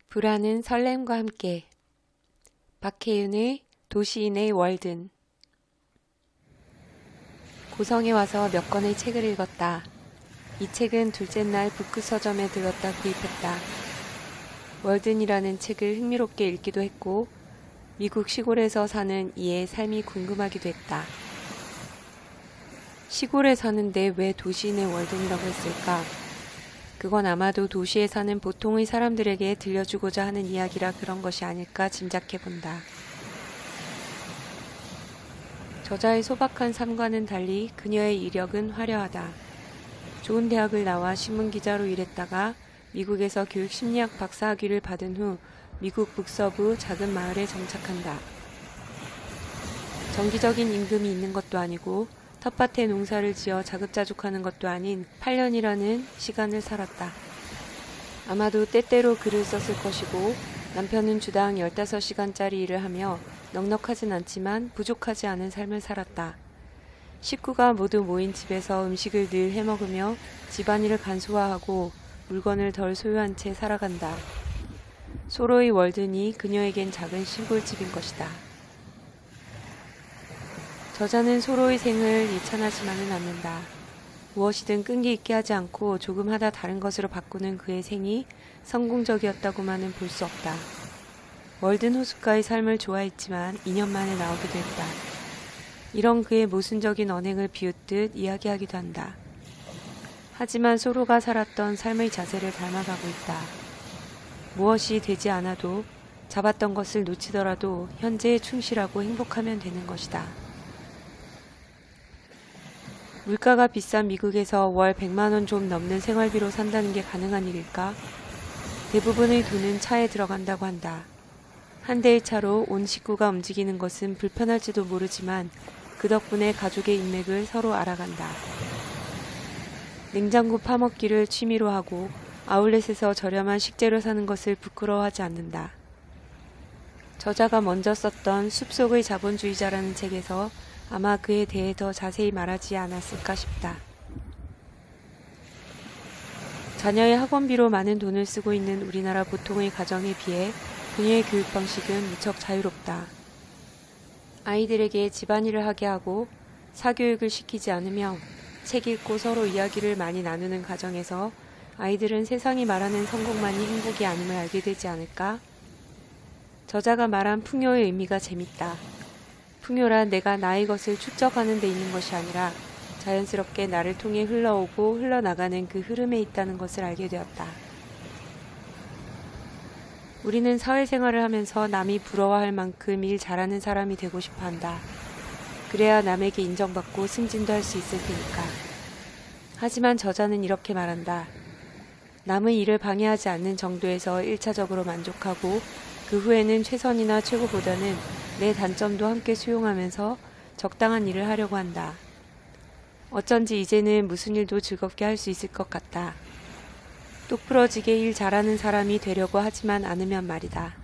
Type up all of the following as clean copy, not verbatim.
불안은 설렘과 함께. 박혜윤의 도시인의 월든. 고성에 와서 몇 권의 책을 읽었다. 이 책은 둘째 날 북크 서점에 들렀다 구입했다. 월든이라는 책을 흥미롭게 읽기도 했고 미국 시골에서 사는 이의 삶이 궁금하기도 했다. 시골에 사는데 왜 도시인의 월든이라고 했을까? 그건 아마도 도시에 사는 보통의 사람들에게 들려주고자 하는 이야기라 그런 것이 아닐까 짐작해본다. 저자의 소박한 삶과는 달리 그녀의 이력은 화려하다. 좋은 대학을 나와 신문기자로 일했다가 미국에서 교육심리학 박사학위를 받은 후 미국 북서부 작은 마을에 정착한다. 정기적인 임금이 있는 것도 아니고 텃밭에 농사를 지어 자급자족하는 것도 아닌 8년이라는 시간을 살았다. 아마도 때때로 글을 썼을 것이고 남편은 주당 15시간짜리 일을 하며 넉넉하진 않지만 부족하지 않은 삶을 살았다. 식구가 모두 모인 집에서 음식을 늘 해먹으며 집안일을 간소화하고 물건을 덜 소유한 채 살아간다. 소로의 월든이 그녀에겐 작은 시골집인 것이다. 저자는 소로의 생을 예찬하지만은 않는다. 무엇이든 끈기 있게 하지 않고 조금 하다 다른 것으로 바꾸는 그의 생이 성공적이었다고만은 볼 수 없다. 월든 호숫가의 삶을 좋아했지만 2년 만에 나오기도 했다. 이런 그의 모순적인 언행을 비웃듯 이야기하기도 한다. 하지만 소로가 살았던 삶의 자세를 닮아가고 있다. 무엇이 되지 않아도 잡았던 것을 놓치더라도 현재에 충실하고 행복하면 되는 것이다. 물가가 비싼 미국에서 월 100만 원 좀 넘는 생활비로 산다는 게 가능한 일일까? 대부분의 돈은 차에 들어간다고 한다. 한 대의 차로 온 식구가 움직이는 것은 불편할지도 모르지만 그 덕분에 가족의 인맥을 서로 알아간다. 냉장고 파먹기를 취미로 하고 아울렛에서 저렴한 식재료 사는 것을 부끄러워하지 않는다. 저자가 먼저 썼던 숲속의 자본주의자라는 책에서 아마 그에 대해 더 자세히 말하지 않았을까 싶다. 자녀의 학원비로 많은 돈을 쓰고 있는 우리나라 보통의 가정에 비해 그녀의 교육 방식은 무척 자유롭다. 아이들에게 집안일을 하게 하고 사교육을 시키지 않으며 책 읽고 서로 이야기를 많이 나누는 가정에서 아이들은 세상이 말하는 성공만이 행복이 아님을 알게 되지 않을까? 저자가 말한 풍요의 의미가 재밌다. 풍요란 내가 나의 것을 축적하는 데 있는 것이 아니라 자연스럽게 나를 통해 흘러오고 흘러나가는 그 흐름에 있다는 것을 알게 되었다. 우리는 사회생활을 하면서 남이 부러워할 만큼 일 잘하는 사람이 되고 싶어 한다. 그래야 남에게 인정받고 승진도 할 수 있을 테니까. 하지만 저자는 이렇게 말한다. 남의 일을 방해하지 않는 정도에서 1차적으로 만족하고 그 후에는 최선이나 최고보다는 내 단점도 함께 수용하면서 적당한 일을 하려고 한다. 어쩐지 이제는 무슨 일도 즐겁게 할 수 있을 것 같다. 똑부러지게 일 잘하는 사람이 되려고 하지만 않으면 말이다.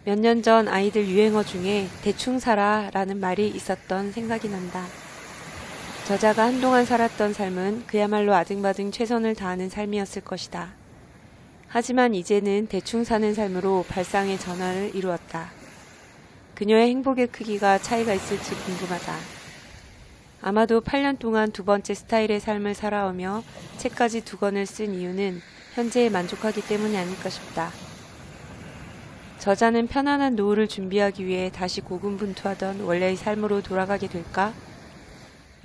몇 년 전 아이들 유행어 중에 대충 살아 라는 말이 있었던 생각이 난다. 저자가 한동안 살았던 삶은 그야말로 아등바등 최선을 다하는 삶이었을 것이다. 하지만 이제는 대충 사는 삶으로 발상의 전환을 이루었다. 그녀의 행복의 크기가 차이가 있을지 궁금하다. 아마도 8년 동안 두 번째 스타일의 삶을 살아오며 책까지 2권을 쓴 이유는 현재에 만족하기 때문이 아닐까 싶다. 저자는 편안한 노후를 준비하기 위해 다시 고군분투하던 원래의 삶으로 돌아가게 될까?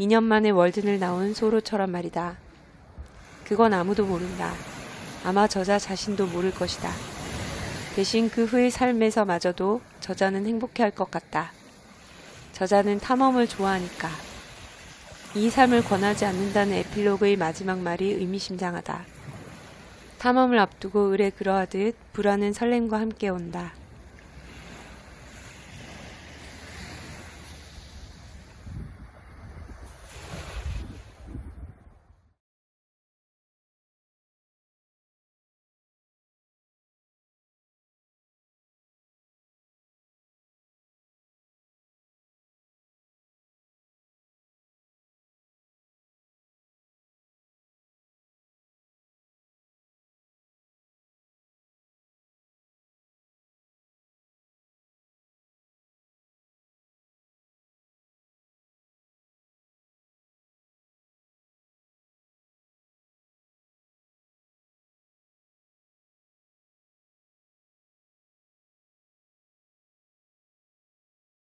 2년 만에 월든을 나온 소로처럼 말이다. 그건 아무도 모른다. 아마 저자 자신도 모를 것이다. 대신 그 후의 삶에서마저도 저자는 행복해할 것 같다. 저자는 탐험을 좋아하니까. 이 삶을 권하지 않는다는 에필로그의 마지막 말이 의미심장하다. 탐험을 앞두고 을에 그러하듯 불안은 설렘과 함께 온다.